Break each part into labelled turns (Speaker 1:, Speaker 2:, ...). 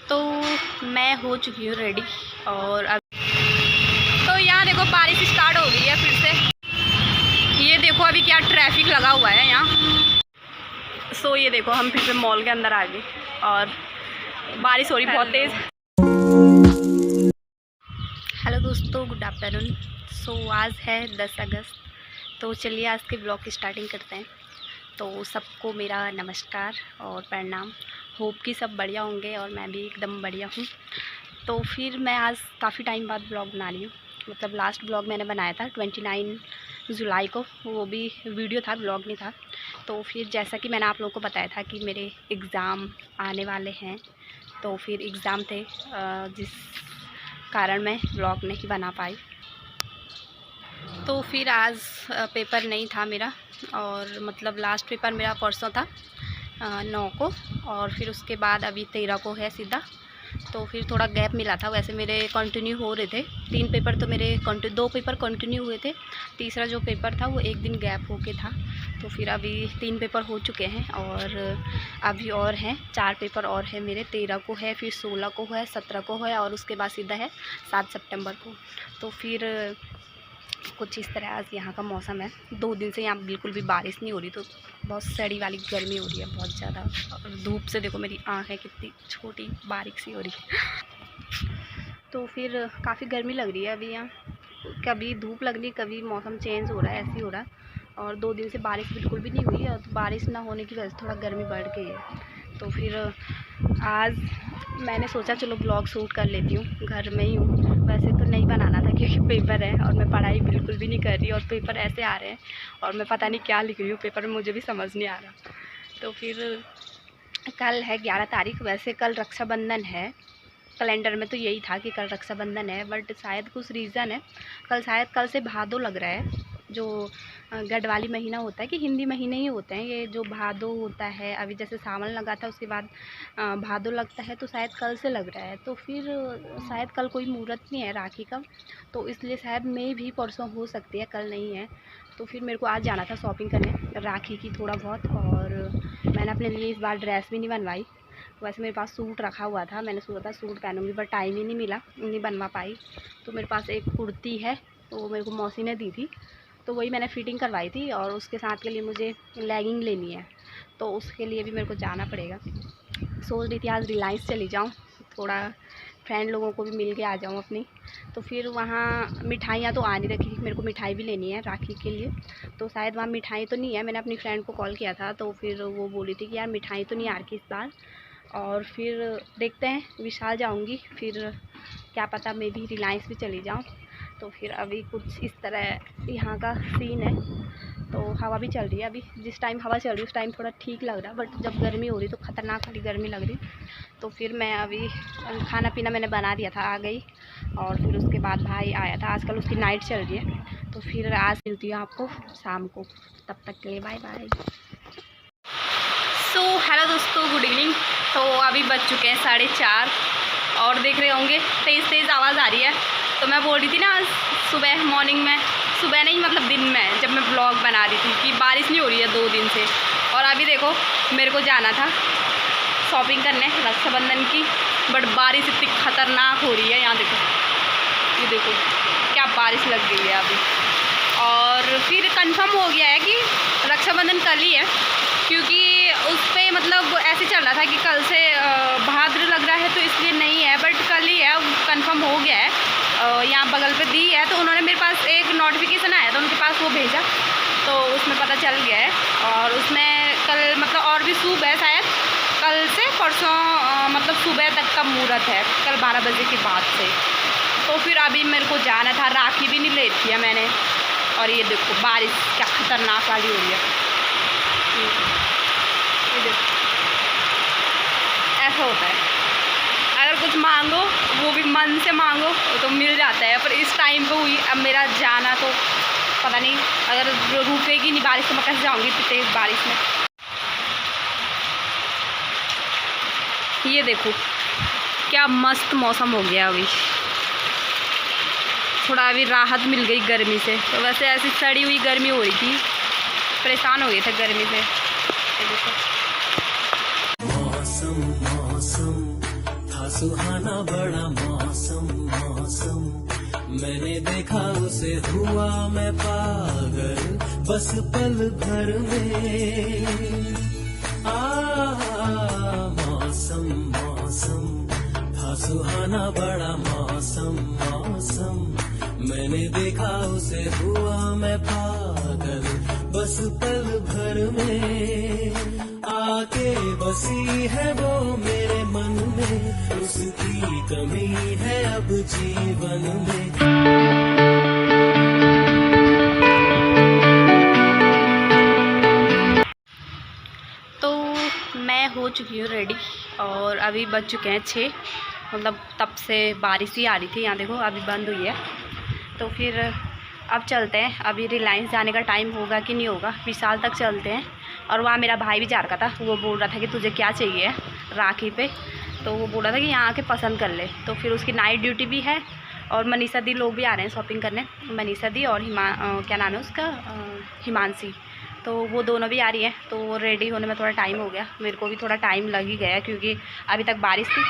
Speaker 1: तो मैं हो चुकी हूँ रेडी और अब तो यहाँ देखो बारिश स्टार्ट हो गई है फिर से। ये देखो अभी क्या ट्रैफिक लगा हुआ है यहाँ। सो ये देखो हम फिर से मॉल के अंदर आ गए और बारिश हो रही बहुत तेज़। हेलो दोस्तों, गुड आफ्टरनून। सो आज है 10 अगस्त, तो चलिए आज के ब्लॉग की स्टार्टिंग करते हैं। तो सबको मेरा नमस्कार और प्रणाम। होप कि सब बढ़िया होंगे और मैं भी एकदम बढ़िया हूँ। तो फिर मैं आज काफ़ी टाइम बाद ब्लॉग बना रही हूँ। मतलब लास्ट ब्लॉग मैंने बनाया था 29 जुलाई को, वो भी वीडियो था, ब्लॉग नहीं था। तो फिर जैसा कि मैंने आप लोगों को बताया था कि मेरे एग्ज़ाम आने वाले हैं, तो फिर एग्ज़ाम थे जिस कारण मैं ब्लॉग नहीं बना पाई। तो फिर आज पेपर नहीं था मेरा, और मतलब लास्ट पेपर मेरा परसों था 9 को, और फिर उसके बाद अभी 13 को है सीधा। तो फिर थोड़ा गैप मिला था। वैसे मेरे कंटिन्यू हो रहे थे 3 पेपर, तो मेरे 2 पेपर कंटिन्यू हुए थे। तीसरा जो पेपर था वो एक दिन गैप होके था। तो फिर अभी 3 पेपर हो चुके हैं और अभी और हैं 4 पेपर और हैं मेरे। 13 को है, फिर 16 को है, 17 को है और उसके बाद सीधा है 7 सितंबर को। तो फिर कुछ इस तरह आज यहाँ का मौसम है। 2 दिन से यहाँ बिल्कुल भी बारिश नहीं हो रही, तो बहुत सड़ी वाली गर्मी हो रही है बहुत ज़्यादा। और धूप से देखो मेरी आँखें कितनी छोटी बारीक सी हो रही है। तो फिर काफ़ी गर्मी लग रही है अभी यहाँ। कभी धूप लग रही, कभी मौसम चेंज हो रहा है, ऐसे ही हो रहा है। और 2 दिन से बारिश बिल्कुल भी नहीं हुई है, तो बारिश ना होने की वजह से थोड़ा गर्मी बढ़ गई है। तो फिर आज मैंने सोचा चलो ब्लॉग शूट कर लेती हूँ, घर में ही हूँ। वैसे तो नहीं बनाना था क्योंकि पेपर है और मैं पढ़ाई बिल्कुल भी नहीं कर रही, और पेपर ऐसे आ रहे हैं और मैं पता नहीं क्या लिख रही हूँ पेपर में, मुझे भी समझ नहीं आ रहा। तो फिर कल है 11 तारीख। वैसे कल रक्षाबंधन है, कैलेंडर में तो यही था कि कल रक्षाबंधन है, बट शायद कुछ रीज़न है। कल से भादो लग रहा है, जो गढ़वाली महीना होता है, कि हिंदी महीने ही होते हैं ये, जो भादो होता है। अभी जैसे सावन लगा था उसके बाद भादो लगता है, तो शायद कल से लग रहा है। तो फिर शायद कल कोई मुहूर्त नहीं है राखी का, तो इसलिए शायद मैं भी परसों हो सकती है, कल नहीं है। तो फिर मेरे को आज जाना था शॉपिंग करने राखी की थोड़ा बहुत, और मैंने अपने लिए इस बार ड्रेस भी नहीं बनवाई। वैसे मेरे पास सूट रखा हुआ था, मैंने सोचा था सूट पहनूंगी, पर टाइम ही नहीं मिला, नहीं बनवा पाई। तो मेरे पास एक कुर्ती है, तो वो मेरे को मौसी ने दी थी, तो वही मैंने फ़िटिंग करवाई थी। और उसके साथ के लिए मुझे लेगिंग लेनी है, तो उसके लिए भी मेरे को जाना पड़ेगा। सोच रही थी आज रिलायंस चली जाऊँ, थोड़ा फ्रेंड लोगों को भी मिल के आ जाऊँ अपनी। तो फिर वहाँ मिठाइयाँ तो आ नहीं रखी, मेरे को मिठाई भी लेनी है राखी के लिए। तो शायद वहाँ मिठाई तो नहीं है। मैंने अपनी फ्रेंड को कॉल किया था, तो फिर वो बोली थी कि यार मिठाई तो नहीं आ रही इस बार। और फिर देखते हैं, विशाल जाऊंगी, फिर क्या पता मैं भी रिलायंस भी चली जाऊं। तो फिर अभी कुछ इस तरह यहाँ का सीन है। तो हवा भी चल रही है, अभी जिस टाइम हवा चल रही है उस टाइम थोड़ा ठीक लग रहा है, बट जब गर्मी हो रही तो ख़तरनाक वाली गर्मी लग रही। तो फिर मैं अभी खाना पीना मैंने बना दिया था, आ गई। और फिर उसके बाद भाई आया था, आजकल उसकी नाइट चल रही है। तो फिर आज मिलती हूँ आपको शाम को, तब तक के लिए बाय बाय। सो हेलो दोस्तों, गुड इवनिंग। तो अभी बज चुके हैं 4:30, और देख रहे होंगे तेज़ आवाज़ आ रही है। तो मैं बोल रही थी ना आज सुबह मॉर्निंग में, सुबह नहीं मतलब दिन में, जब मैं ब्लॉग बना रही थी कि बारिश नहीं हो रही है 2 दिन से। और अभी देखो मेरे को जाना था शॉपिंग करने रक्षाबंधन की, बट बारिश इतनी ख़तरनाक हो रही है। यहाँ देखो, ये देखो क्या बारिश लग गई है अभी। और फिर कंफर्म हो गया है कि रक्षाबंधन कल ही है, क्योंकि उस पर मतलब ऐसे चल रहा था कि कल से भाद्र लग रहा है, तो इसलिए नहीं है, बट कल ही है, कंफर्म हो गया है। यहाँ बगल पे दी है, तो उन्होंने मेरे पास एक नोटिफिकेशन आया था उनके पास, वो भेजा, तो उसमें पता चल गया है। और उसमें कल मतलब और भी शुभ है, शायद कल से परसों मतलब सुबह तक का मुहूर्त है, कल 12 बजे के बाद से। तो फिर अभी मेरे को जाना था, राखी भी नहीं ले रखी है मैंने। और ये देखो बारिश क्या ख़तरनाक वाली हो रही है, ये देखो ऐसा होता है। अगर कुछ मांगो वो भी मन से मांगो तो मिल जाता है, पर इस टाइम पे हुई अब मेरा जाना, तो पता नहीं अगर रुकेगी नहीं बारिश तो मैं कैसे जाऊँगी इतनी तेज़ बारिश में। ये देखो क्या मस्त मौसम हो गया अभी, थोड़ा अभी राहत मिल गई गर्मी से। तो वैसे ऐसी सड़ी हुई गर्मी हो रही थी, परेशान हो गए थे गर्मी से। ये देखो
Speaker 2: था सुहाना बड़ा मौसम मौसम, मैंने देखा उसे हुआ मैं पागल, बस पल भर में। मौसम मौसम था सुहाना बड़ा मौसम मौसम, मैंने देखा उसे हुआ मैं पागल, बस पल भर में। आके बसी है वो मेरे मन में, उसकी कमी है अब जीवन में।
Speaker 1: तो मैं हो चुकी हूँ रेडी और अभी बज चुके हैं 6, मतलब तब से बारिश ही आ रही थी। यहाँ देखो अभी बंद हुई है। तो फिर अब चलते हैं। अभी रिलायंस जाने का टाइम होगा कि नहीं होगा, विशाल तक चलते हैं। और वहाँ मेरा भाई भी जा रखा था, वो बोल रहा था कि तुझे क्या चाहिए राखी पे, तो वो बोल रहा था कि यहाँ आके पसंद कर ले। तो फिर उसकी नाइट ड्यूटी भी है और मनीषा दी लोग भी आ रहे हैं शॉपिंग करने, मनीषा दी और क्या नाम है उसका, हिमांशी। तो वो दोनों भी आ रही हैं। तो रेडी होने में थोड़ा टाइम हो गया, मेरे को भी थोड़ा टाइम लग ही गया क्योंकि अभी तक बारिश थी।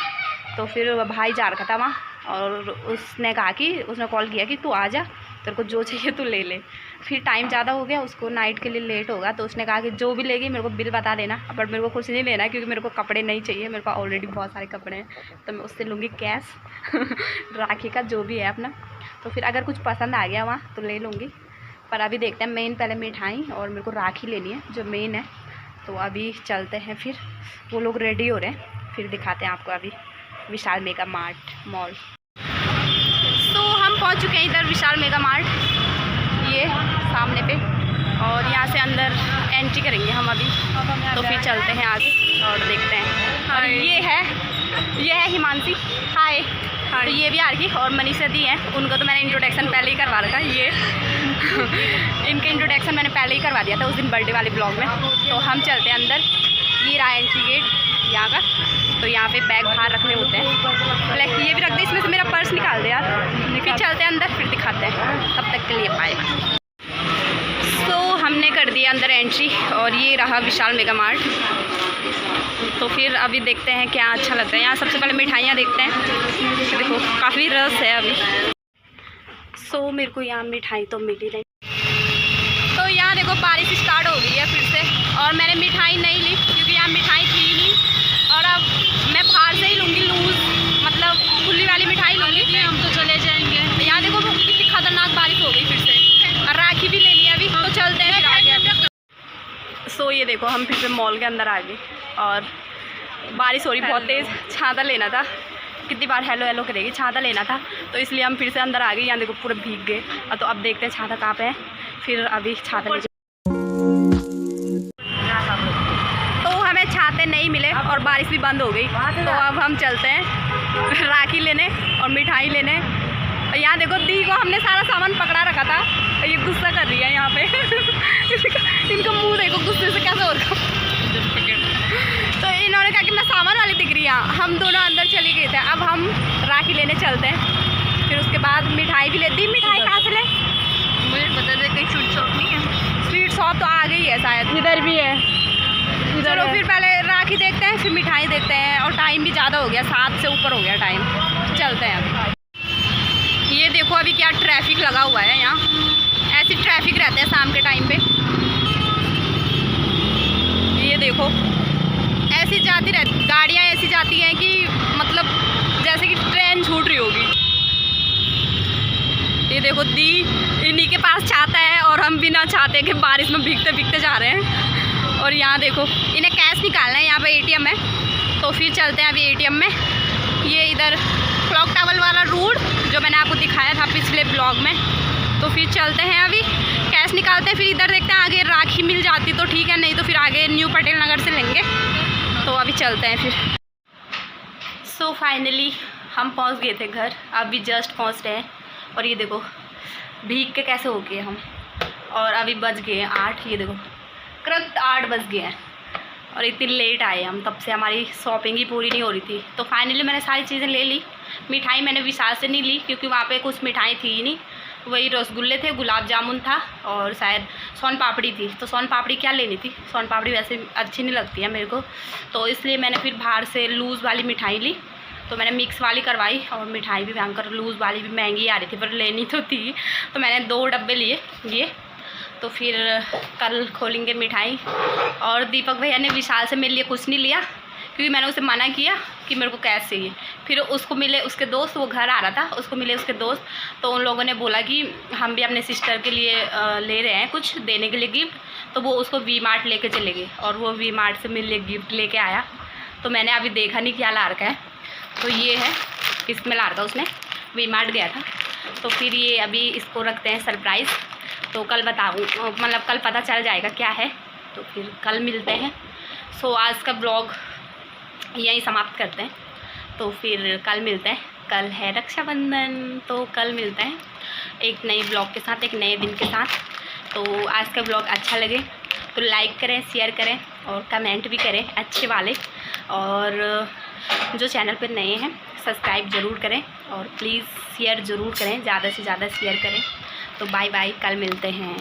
Speaker 1: तो फिर भाई जा रखा था वहाँ और उसने कहा कि उसने कॉल किया कि तू आ जा, तेरे को जो चाहिए तू ले ले। फिर टाइम ज़्यादा हो गया, उसको नाइट के लिए लेट होगा, तो उसने कहा कि जो भी लेगी मेरे को बिल बता देना, बट मेरे को कुछ नहीं लेना क्योंकि मेरे को कपड़े नहीं चाहिए, मेरे पास ऑलरेडी बहुत सारे कपड़े हैं। तो मैं उससे लूँगी कैश राखी का जो भी है अपना। तो फिर अगर कुछ पसंद आ गया वहाँ तो ले लूँगी, पर अभी देखते हैं। मेन पहले मिठाई और मेरे को राखी लेनी है जो मेन है। तो अभी चलते हैं, फिर वो लोग रेडी हो रहे हैं, फिर दिखाते हैं आपको अभी विशाल मेगा मार्ट मॉल। तो हम पहुंच चुके हैं इधर विशाल मेगा मार्ट, ये सामने पे, और यहाँ से अंदर एंट्री करेंगे हम अभी। तो फिर चलते हैं आगे और देखते हैं। और ये है हिमांशी, हाय। तो ये भी आ रही और मनीषा दी है, उनको तो मैंने इंट्रोडक्शन पहले ही करवा रखा ये इनके इंट्रोडक्शन मैंने पहले ही करवा दिया था उस दिन बर्थडे वाले ब्लॉग में। तो हम चलते हैं अंदर, ये रहा एंट्री गेट यहाँ का। तो यहाँ पे बैग बाहर रखने होते हैं, लाइक ये भी रख दे, इसमें से मेरा पर्स निकाल दे यार। फिर चलते हैं अंदर, फिर दिखाते हैं, तब तक के लिए बाय। तो हमने कर दिया अंदर एंट्री और ये रहा विशाल मेगा मार्ट। तो फिर अभी देखते हैं क्या अच्छा लगता है यहाँ। सबसे पहले मिठाइयाँ देखते हैं, देखो काफ़ी रस है अभी। सो मेरे को यहाँ मिठाई तो मिली नहीं। तो यहाँ देखो बारिश स्टार्ट हो गई है फिर से, और मैंने मिठाई नहीं ली क्योंकि यहाँ मिठाई थी नहीं। और अब मैं बाहर से ही लूँगी लूज़, मतलब खुली वाली मिठाई लूँगी, हम तो चले जाएंगे। यहाँ देखो कितनी खतरनाक बारिश हो गई फिर से, और राखी भी ले ली अभी। तो चलते हैं फिर आगे। सो ये देखो हम फिर से मॉल के अंदर आ गए और बारिश हो रही बहुत तेज़। छाता लेना था, कितनी बार हेलो हेलो करेगी, छाता लेना था, तो इसलिए हम फिर से अंदर आ गए। यहाँ देखो पूरे भीग गए। और तो अब देखते हैं छाता कहाँ पे है, फिर अभी छाता ले। तो हमें छाते नहीं मिले और बारिश भी बंद हो गई। तो अब हम चलते हैं राखी लेने और मिठाई लेने। और यहाँ देखो दी को हमने सारा सामान पकड़ा रखा था, ये गुस्सा कर रही है यहाँ पे इनका मुंह देखो गुस्से से कैसे हो रहा। तो इन्होंने कहा कि मैं सामान वाली दिख रही है। हम दोनों अंदर चले गए थे, अब हम राखी लेने चलते हैं। फिर उसके बाद मिठाई भी लेती। मिठाई कहाँ से ले, मुझे बता दे, कहीं स्वीट शॉप नहीं है? स्वीट शॉप तो आ गई है शायद, इधर भी है। चलो फिर पहले राखी देखते हैं, फिर मिठाई देखते हैं। और टाइम भी ज़्यादा हो गया, 7 से ऊपर हो गया टाइम। चलते हैं अभी। ये देखो अभी क्या ट्रैफिक लगा हुआ है यहाँ, ऐसी ट्रैफिक रहते हैं शाम के टाइम पे। ये देखो ऐसी जाती रहती गाड़ियाँ, ऐसी जाती हैं कि मतलब जैसे कि ट्रेन छूट रही होगी। ये देखो दी, इन्हीं के पास छाता है और हम बिना छाते के बारिश में भीगते भीगते जा रहे हैं। और यहाँ देखो इन्हें कैश निकालना है, यहाँ पे एटीएम है। तो फिर चलते हैं अभी एटीएम में। ये इधर क्लॉक टावर वाला रूट जो मैंने आपको दिखाया था पिछले ब्लॉग में। तो फिर चलते हैं अभी, कैश निकालते हैं, फिर इधर देखते हैं आगे राखी मिल जाती तो ठीक है, नहीं तो फिर आगे न्यू पटेल नगर से लेंगे। तो अभी चलते हैं फिर। सो फाइनली हम पहुंच गए थे घर, अभी जस्ट पहुंच रहे हैं। और ये देखो भीग के कैसे हो गए हम, और अभी बज गए हैं 8। ये देखो करेक्ट 8 बज गए हैं और इतनी लेट आए हम, तब से हमारी शॉपिंग ही पूरी नहीं हो रही थी। तो फाइनली मैंने सारी चीज़ें ले ली। मिठाई मैंने विशाल से नहीं ली क्योंकि वहाँ पे कुछ मिठाई थी ही नहीं, वही रसगुल्ले थे, गुलाब जामुन था और शायद सोन पापड़ी थी। तो सोन पापड़ी क्या लेनी थी, सोन पापड़ी वैसे अच्छी नहीं लगती है मेरे को, तो इसलिए मैंने फिर बाहर से लूज़ वाली मिठाई ली। तो मैंने मिक्स वाली करवाई और मिठाई भी भयंकर लूज़ वाली भी महंगी आ रही थी पर लेनी तो थी, तो मैंने 2 डब्बे लिए ये। तो फिर कल खोलेंगे मिठाई। और दीपक भैया ने विशाल से मेरे लिए कुछ नहीं लिया क्योंकि मैंने उसे मना किया कि मेरे को कैश चाहिए। फिर उसको मिले उसके दोस्त, वो घर आ रहा था, उसको मिले उसके दोस्त, तो उन लोगों ने बोला कि हम भी अपने सिस्टर के लिए ले रहे हैं कुछ देने के लिए गिफ्ट, तो वो उसको वी मार्ट लेके चले गए और वो वी मार्ट से मेरे लिए गिफ्ट लेके आया। तो मैंने अभी देखा नहीं क्या ला रखा है, तो ये है किसमें ला रखा उसने, वी मार्ट गया था। तो फिर ये अभी इसको रखते हैं सरप्राइज़, तो कल बताऊँ, मतलब कल पता चल जाएगा क्या है, तो फिर कल मिलते हैं। सो आज का ब्लॉग यहीं समाप्त करते हैं, तो फिर कल मिलते हैं। कल है रक्षाबंधन, तो कल मिलते हैं एक नए ब्लॉग के साथ, एक नए दिन के साथ। तो आज का ब्लॉग अच्छा लगे तो लाइक करें, शेयर करें और कमेंट भी करें अच्छे वाले, और जो चैनल पर नए हैं सब्सक्राइब ज़रूर करें और प्लीज़ शेयर ज़रूर करें, ज़्यादा से ज़्यादा शेयर करें। तो बाय बाय, कल मिलते हैं।